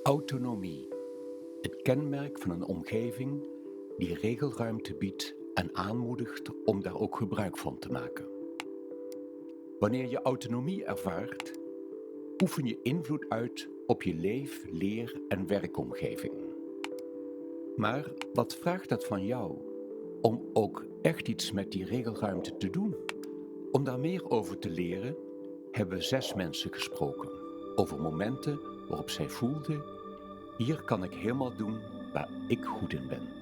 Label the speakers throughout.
Speaker 1: Autonomie, het kenmerk van een omgeving die regelruimte biedt en aanmoedigt om daar ook gebruik van te maken. Wanneer je autonomie ervaart, oefen je invloed uit op je leef-, leer- en werkomgeving. Maar wat vraagt dat van jou om ook echt iets met die regelruimte te doen? Om daar meer over te leren, hebben we 6 mensen gesproken over momenten waarop zij voelden: hier kan ik helemaal doen waar ik goed in ben.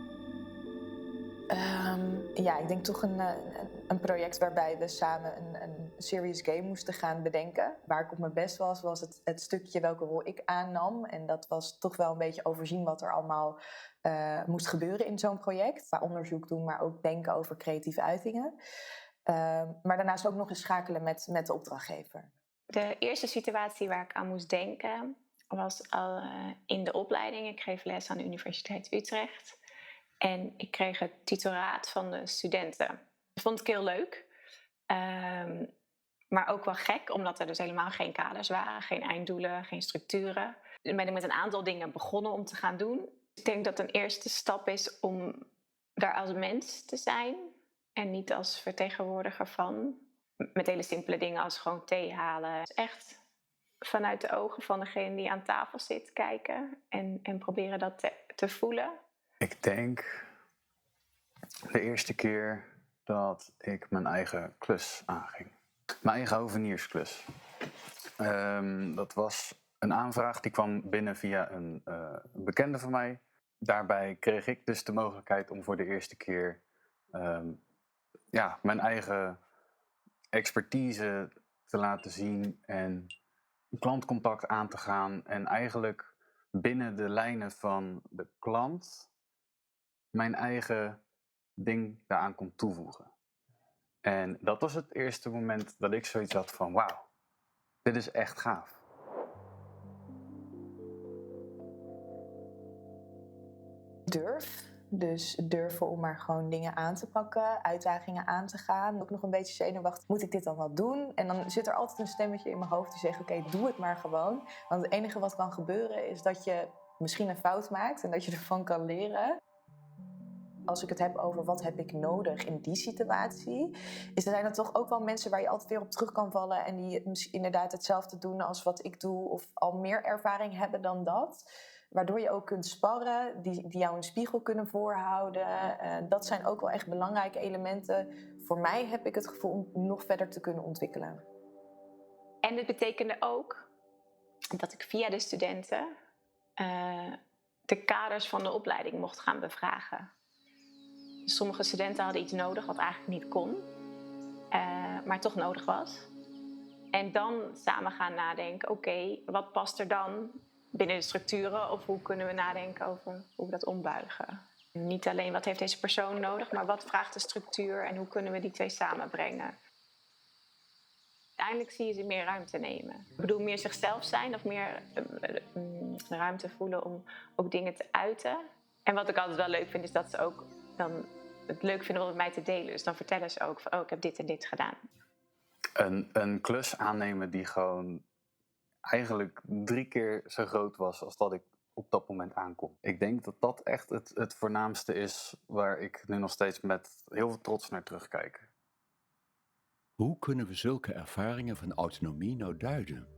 Speaker 2: Ja, ik denk toch een project waarbij we samen een serious game moesten gaan bedenken. Waar ik op mijn best was het stukje welke rol ik aannam. En dat was toch wel een beetje overzien wat er allemaal moest gebeuren in zo'n project. Qua onderzoek doen, maar ook denken over creatieve uitingen. Maar daarnaast ook nog eens schakelen met de opdrachtgever.
Speaker 3: De eerste situatie waar ik aan moest denken was al in de opleiding. Ik geef les aan de Universiteit Utrecht. En ik kreeg het tutoraat van de studenten. Dat vond ik heel leuk. Maar ook wel gek, omdat er dus helemaal geen kaders waren. Geen einddoelen, geen structuren. Ik ben met een aantal dingen begonnen om te gaan doen. Ik denk dat een eerste stap is om daar als mens te zijn. En niet als vertegenwoordiger van. Met hele simpele dingen als gewoon thee halen. Dus echt vanuit de ogen van degene die aan tafel zit kijken. En proberen dat te voelen.
Speaker 4: Ik denk de eerste keer dat ik mijn eigen klus aanging. Mijn eigen hoveniersklus. Dat was een aanvraag die kwam binnen via een bekende van mij. Daarbij kreeg ik dus de mogelijkheid om voor de eerste keer mijn eigen expertise te laten zien en klantcontact aan te gaan. En eigenlijk binnen de lijnen van de klant mijn eigen ding daaraan kon toevoegen. En dat was het eerste moment dat ik zoiets had van wauw, dit is echt gaaf.
Speaker 2: Dus durven om maar gewoon dingen aan te pakken, uitdagingen aan te gaan. Ook nog een beetje zenuwachtig, moet ik dit dan wel doen? En dan zit er altijd een stemmetje in mijn hoofd die zegt, oké, doe het maar gewoon. Want het enige wat kan gebeuren is dat je misschien een fout maakt en dat je ervan kan leren. Als ik het heb over wat heb ik nodig in die situatie, zijn er toch ook wel mensen waar je altijd weer op terug kan vallen en die misschien inderdaad hetzelfde doen als wat ik doe of al meer ervaring hebben dan dat. Waardoor je ook kunt sparren, die jou een spiegel kunnen voorhouden. Dat zijn ook wel echt belangrijke elementen. Voor mij heb ik het gevoel om nog verder te kunnen ontwikkelen.
Speaker 3: En dit betekende ook dat ik via de studenten de kaders van de opleiding mocht gaan bevragen. Sommige studenten hadden iets nodig wat eigenlijk niet kon, maar toch nodig was. En dan samen gaan nadenken, oké, wat past er dan binnen de structuren? Of hoe kunnen we nadenken over hoe we dat ombuigen? Niet alleen wat heeft deze persoon nodig, maar wat vraagt de structuur en hoe kunnen we die twee samenbrengen? Uiteindelijk zie je ze meer ruimte nemen. Ik bedoel, meer zichzelf zijn of meer ruimte voelen om ook dingen te uiten. En wat ik altijd wel leuk vind, is dat ze ook dan het leuk vinden om met mij te delen. Dus dan vertellen ze ook van, oh, ik heb dit en dit gedaan.
Speaker 4: Een klus aannemen die gewoon eigenlijk 3 keer zo groot was als dat ik op dat moment aankom. Ik denk dat dat echt het voornaamste is waar ik nu nog steeds met heel veel trots naar terugkijk.
Speaker 1: Hoe kunnen we zulke ervaringen van autonomie nou duiden?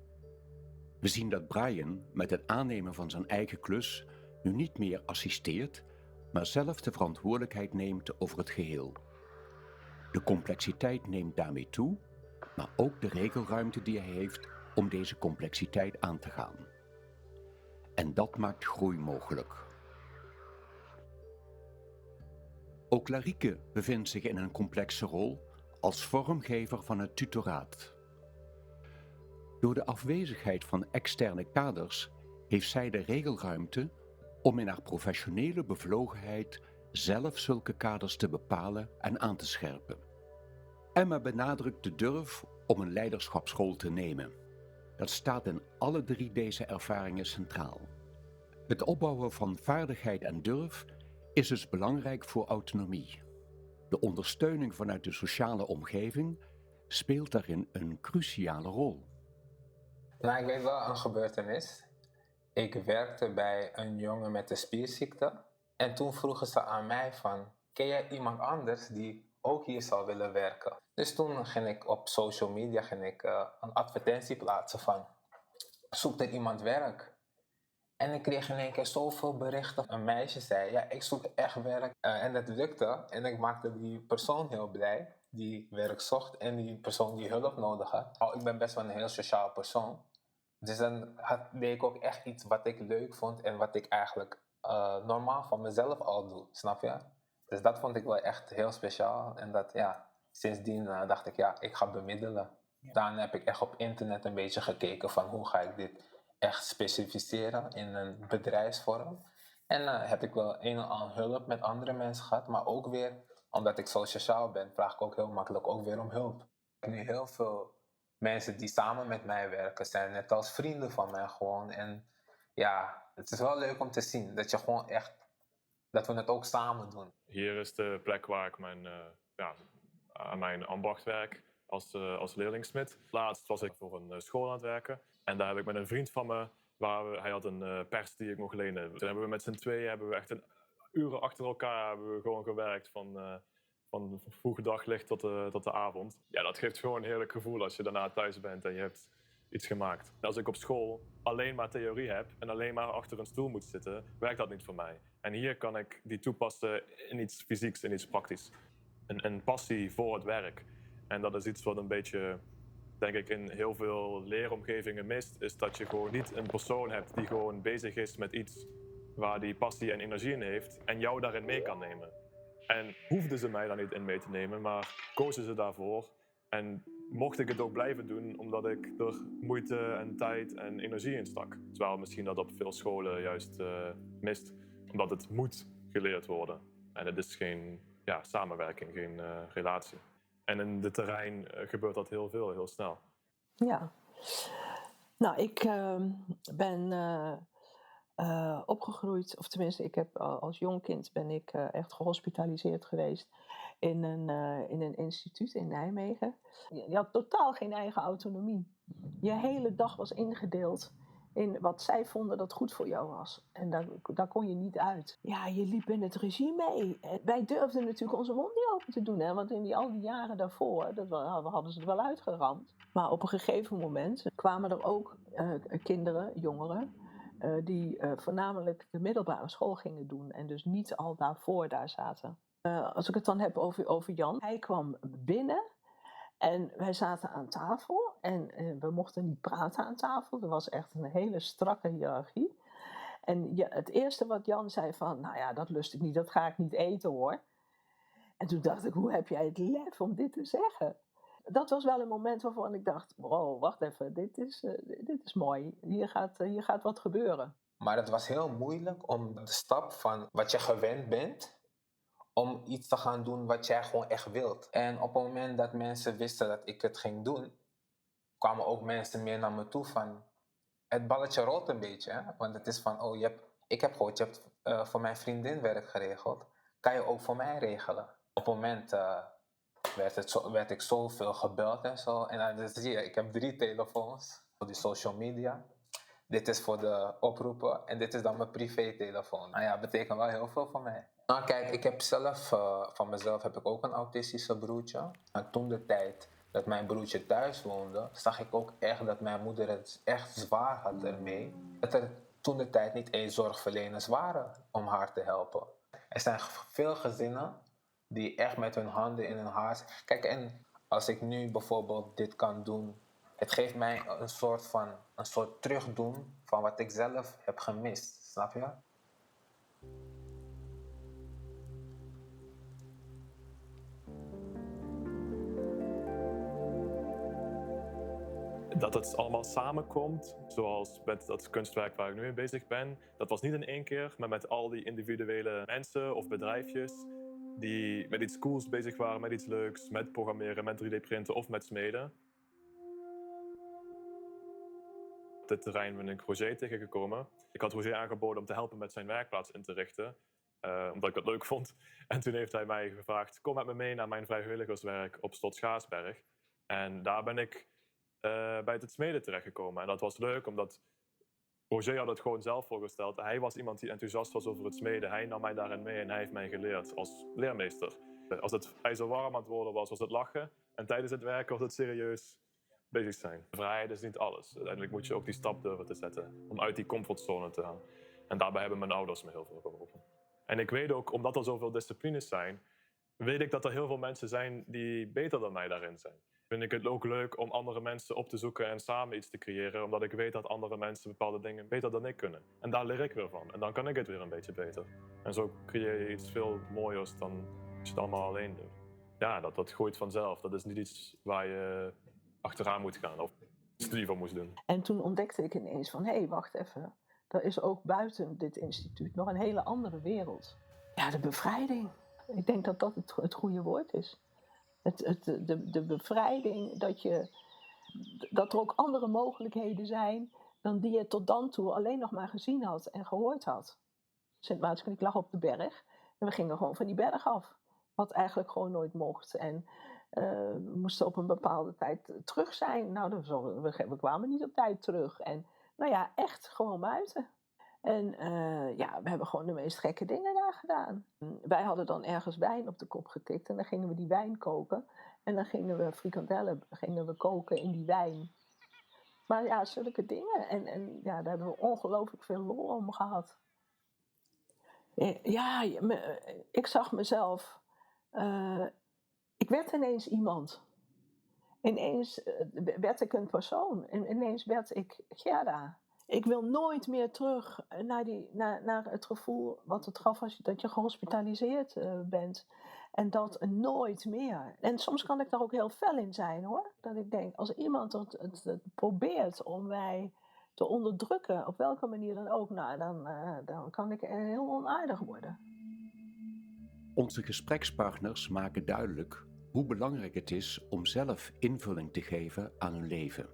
Speaker 1: We zien dat Brian met het aannemen van zijn eigen klus nu niet meer assisteert, maar zelf de verantwoordelijkheid neemt over het geheel. De complexiteit neemt daarmee toe, maar ook de regelruimte die hij heeft om deze complexiteit aan te gaan. En dat maakt groei mogelijk. Ook Larieke bevindt zich in een complexe rol als vormgever van het tutoraat. Door de afwezigheid van externe kaders heeft zij de regelruimte om in haar professionele bevlogenheid zelf zulke kaders te bepalen en aan te scherpen. Emma benadrukt de durf om een leiderschapsrol te nemen. Dat staat in alle 3 deze ervaringen centraal. Het opbouwen van vaardigheid en durf is dus belangrijk voor autonomie. De ondersteuning vanuit de sociale omgeving speelt daarin een cruciale rol.
Speaker 5: Nou, ik weet wel een gebeurtenis. Ik werkte bij een jongen met een spierziekte. En toen vroegen ze aan mij van, ken jij iemand anders die ook hier zou willen werken? Dus toen ging ik op social media een advertentie plaatsen van, zoekt er iemand werk? En ik kreeg in één keer zoveel berichten. Een meisje zei, ja, ik zoek echt werk. En dat lukte. En ik maakte die persoon heel blij, die werk zocht. En die persoon die hulp nodig had. Ik ben best wel een heel sociaal persoon. Dus dan deed ik ook echt iets wat ik leuk vond. En wat ik eigenlijk normaal van mezelf al doe, snap je? Dus dat vond ik wel echt heel speciaal. En dat, ja, sindsdien dacht ik, ja, ik ga bemiddelen. Daarna heb ik echt op internet een beetje gekeken van hoe ga ik dit echt specificeren in een bedrijfsvorm. En heb ik wel een en ander hulp met andere mensen gehad, maar ook weer, omdat ik zo sociaal ben, vraag ik ook heel makkelijk ook weer om hulp. Ik heb nu heel veel mensen die samen met mij werken, zijn net als vrienden van mij gewoon. En ja, het is wel leuk om te zien dat je gewoon echt, dat we het ook samen doen.
Speaker 6: Hier is de plek waar ik aan mijn ambacht werk als leerlingsmid. Laatst was ik voor een school aan het werken. En daar heb ik met een vriend van me, hij had een pers die ik mocht lenen. Toen hebben we met z'n tweeën echt uren achter elkaar hebben we gewoon gewerkt van vroege daglicht tot de avond. Ja, dat geeft gewoon een heerlijk gevoel als je daarna thuis bent en je hebt iets gemaakt. Als ik op school alleen maar theorie heb en alleen maar achter een stoel moet zitten, werkt dat niet voor mij. En hier kan ik die toepassen in iets fysieks, in iets praktisch. Een passie voor het werk. En dat is iets wat een beetje, denk ik, in heel veel leeromgevingen mist, is dat je gewoon niet een persoon hebt die gewoon bezig is met iets waar die passie en energie in heeft en jou daarin mee kan nemen. En hoefden ze mij daar niet in mee te nemen, maar kozen ze daarvoor. En mocht ik het ook blijven doen, omdat ik er moeite en tijd en energie in stak. Terwijl misschien dat op veel scholen juist mist, omdat het moet geleerd worden. En het is geen samenwerking, geen relatie. En in dit terrein gebeurt dat heel veel, heel snel.
Speaker 7: Ja. Nou, ik ben opgegroeid, of tenminste, ik heb als jong kind ben ik echt gehospitaliseerd geweest in een instituut in Nijmegen. Je had totaal geen eigen autonomie. Je hele dag was ingedeeld in wat zij vonden dat goed voor jou was. En daar kon je niet uit. Ja, je liep in het regime mee. Wij durfden natuurlijk onze mond niet open te doen. Hè? Want al die jaren daarvoor, hadden ze het wel uitgeramd. Maar op een gegeven moment kwamen er ook kinderen, jongeren, die voornamelijk de middelbare school gingen doen. En dus niet al daarvoor daar zaten. Als ik het dan heb over Jan. Hij kwam binnen. En wij zaten aan tafel en we mochten niet praten aan tafel. Er was echt een hele strakke hiërarchie. En het eerste wat Jan zei van, nou ja, dat lust ik niet, dat ga ik niet eten hoor. En toen dacht ik, hoe heb jij het lef om dit te zeggen? Dat was wel een moment waarvan ik dacht, wow, wacht even, dit is mooi. Hier gaat wat gebeuren.
Speaker 5: Maar het was heel moeilijk om de stap van wat je gewend bent, om iets te gaan doen wat jij gewoon echt wilt. En op het moment dat mensen wisten dat ik het ging doen, kwamen ook mensen meer naar me toe van, het balletje rolt een beetje. Hè? Want het is van, ik heb gehoord, je hebt voor mijn vriendin werk geregeld. Kan je ook voor mij regelen? Op het moment werd ik zoveel gebeld en zo. En dan zie je, ik heb 3 telefoons voor die social media. Dit is voor de oproepen en dit is dan mijn privé-telefoon. Nou ja, dat betekent wel heel veel voor mij. Nou kijk, ik heb zelf, van mezelf heb ik ook een autistische broertje. En toen de tijd dat mijn broertje thuis woonde, zag ik ook echt dat mijn moeder het echt zwaar had ermee. Dat er toen de tijd niet eens zorgverleners waren om haar te helpen. Er zijn veel gezinnen die echt met hun handen in hun haar... Kijk, en als ik nu bijvoorbeeld dit kan doen, het geeft mij een soort terugdoen van wat ik zelf heb gemist, snap je?
Speaker 6: Dat het allemaal samenkomt, zoals met dat kunstwerk waar ik nu mee bezig ben, dat was niet in één keer, maar met al die individuele mensen of bedrijfjes die met iets cools bezig waren, met iets leuks, met programmeren, met 3D-printen of met smeden. Op dit terrein ben ik Roger tegengekomen. Ik had Roger aangeboden om te helpen met zijn werkplaats in te richten, omdat ik dat leuk vond. En toen heeft hij mij gevraagd, kom met me mee naar mijn vrijwilligerswerk op Slot Schaarsberg. En daar ben ik bij het smeden terechtgekomen. En dat was leuk, omdat Roger had het gewoon zelf voorgesteld. Hij was iemand die enthousiast was over het smeden. Hij nam mij daarin mee en hij heeft mij geleerd als leermeester. Als het ijzer warm aan het worden was het lachen. En tijdens het werken was het serieus bezig zijn. Vrijheid is niet alles. Uiteindelijk moet je ook die stap durven te zetten om uit die comfortzone te gaan. En daarbij hebben mijn ouders me heel veel geholpen. En ik weet ook, omdat er zoveel disciplines zijn, weet ik dat er heel veel mensen zijn die beter dan mij daarin zijn. Vind ik het ook leuk om andere mensen op te zoeken en samen iets te creëren, omdat ik weet dat andere mensen bepaalde dingen beter dan ik kunnen. En daar leer ik weer van. En dan kan ik het weer een beetje beter. En zo creëer je iets veel mooiers dan als je het allemaal alleen doet. Ja, dat groeit vanzelf. Dat is niet iets waar je achteraan moet gaan of studie voor moest doen.
Speaker 7: En toen ontdekte ik ineens van, hé, wacht even. Er is ook buiten dit instituut nog een hele andere wereld. Ja, de bevrijding. Ik denk dat dat het goede woord is. De bevrijding, dat er ook andere mogelijkheden zijn dan die je tot dan toe alleen nog maar gezien had en gehoord had. Sint Maartens, ik lag op de berg en we gingen gewoon van die berg af. Wat eigenlijk gewoon nooit mocht. En we moesten op een bepaalde tijd terug zijn. Nou, we kwamen niet op tijd terug. En nou ja, echt gewoon buiten. En we hebben gewoon de meest gekke dingen daar gedaan. Wij hadden dan ergens wijn op de kop getikt en dan gingen we die wijn koken. En dan gingen we frikandellen koken in die wijn. Maar ja, zulke dingen. En ja, daar hebben we ongelooflijk veel lol om gehad. Ja, ik zag mezelf. Ik werd ineens iemand. Ineens werd ik een persoon. En ineens werd ik Gerda. Ik wil nooit meer terug naar het gevoel wat het gaf als dat je gehospitaliseerd bent. En dat nooit meer. En soms kan ik daar ook heel fel in zijn, hoor. Dat ik denk, als iemand het probeert om mij te onderdrukken, op welke manier dan ook, nou, dan kan ik heel onaardig worden.
Speaker 1: Onze gesprekspartners maken duidelijk hoe belangrijk het is om zelf invulling te geven aan hun leven.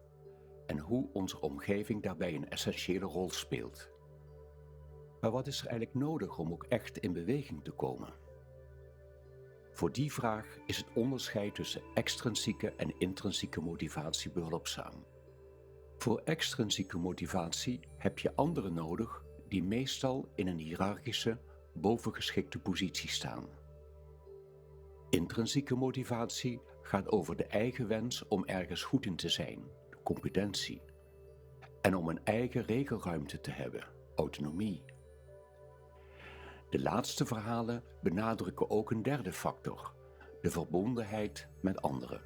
Speaker 1: En hoe onze omgeving daarbij een essentiële rol speelt. Maar wat is er eigenlijk nodig om ook echt in beweging te komen? Voor die vraag is het onderscheid tussen extrinsieke en intrinsieke motivatie behulpzaam. Voor extrinsieke motivatie heb je anderen nodig die meestal in een hiërarchische, bovengeschikte positie staan. Intrinsieke motivatie gaat over de eigen wens om ergens goed in te zijn, de competentie, en om een eigen regelruimte te hebben, autonomie. De laatste verhalen benadrukken ook een derde factor, de verbondenheid met anderen.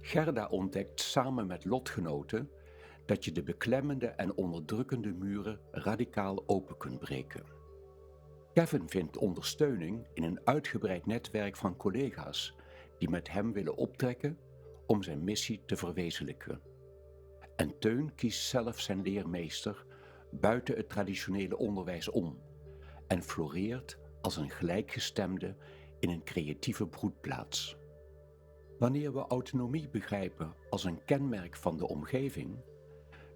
Speaker 1: Gerda ontdekt samen met lotgenoten dat je de beklemmende en onderdrukkende muren radicaal open kunt breken. Kevin vindt ondersteuning in een uitgebreid netwerk van collega's die met hem willen optrekken om zijn missie te verwezenlijken. En Teun kiest zelf zijn leermeester buiten het traditionele onderwijs om en floreert als een gelijkgestemde in een creatieve broedplaats. Wanneer we autonomie begrijpen als een kenmerk van de omgeving,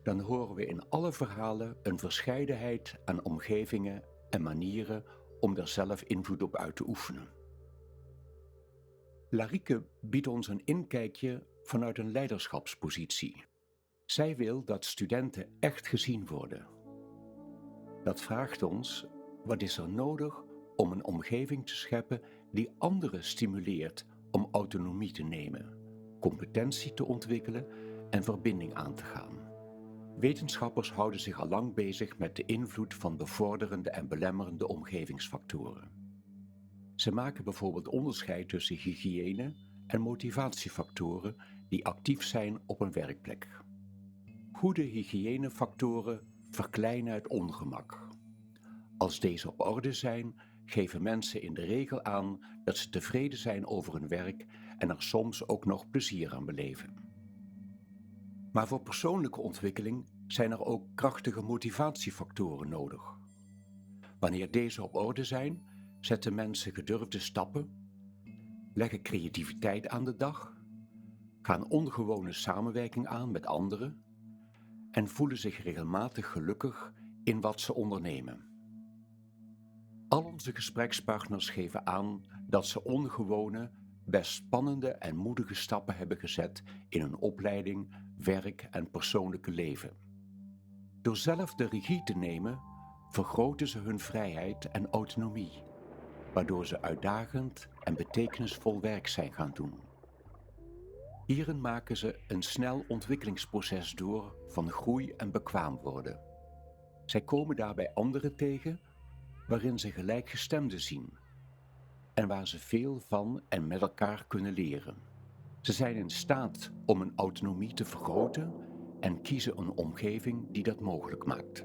Speaker 1: dan horen we in alle verhalen een verscheidenheid aan omgevingen en manieren om daar zelf invloed op uit te oefenen. Larieke biedt ons een inkijkje vanuit een leiderschapspositie. Zij wil dat studenten echt gezien worden. Dat vraagt ons, wat is er nodig om een omgeving te scheppen die anderen stimuleert om autonomie te nemen, competentie te ontwikkelen en verbinding aan te gaan. Wetenschappers houden zich al lang bezig met de invloed van bevorderende en belemmerende omgevingsfactoren. Ze maken bijvoorbeeld onderscheid tussen hygiëne en motivatiefactoren die actief zijn op een werkplek. Goede hygiënefactoren verkleinen het ongemak. Als deze op orde zijn, geven mensen in de regel aan dat ze tevreden zijn over hun werk en er soms ook nog plezier aan beleven. Maar voor persoonlijke ontwikkeling zijn er ook krachtige motivatiefactoren nodig. Wanneer deze op orde zijn, zetten mensen gedurfde stappen, leggen creativiteit aan de dag, gaan ongewone samenwerking aan met anderen en voelen zich regelmatig gelukkig in wat ze ondernemen. Al onze gesprekspartners geven aan dat ze ongewone, best spannende en moedige stappen hebben gezet in hun opleiding, werk en persoonlijke leven. Door zelf de regie te nemen, vergroten ze hun vrijheid en autonomie, waardoor ze uitdagend en betekenisvol werk zijn gaan doen. Hierin maken ze een snel ontwikkelingsproces door van groei en bekwaam worden. Zij komen daarbij anderen tegen waarin ze gelijkgestemden zien en waar ze veel van en met elkaar kunnen leren. Ze zijn in staat om hun autonomie te vergroten en kiezen een omgeving die dat mogelijk maakt.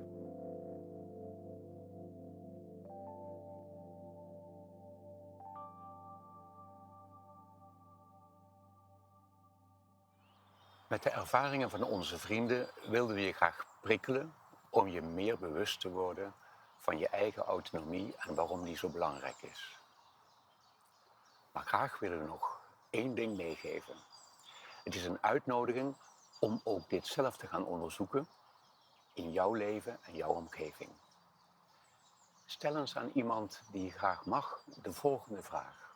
Speaker 1: Met de ervaringen van onze vrienden wilden we je graag prikkelen om je meer bewust te worden van je eigen autonomie en waarom die zo belangrijk is. Maar graag willen we nog één ding meegeven. Het is een uitnodiging om ook dit zelf te gaan onderzoeken in jouw leven en jouw omgeving. Stel eens aan iemand die je graag mag de volgende vraag.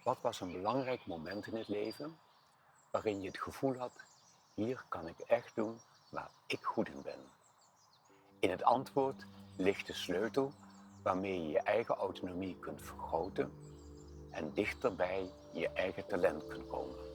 Speaker 1: Wat was een belangrijk moment in het leven waarin je het gevoel had, hier kan ik echt doen waar ik goed in ben? In het antwoord ligt de sleutel waarmee je je eigen autonomie kunt vergroten en dichter bij je eigen talent kunt komen.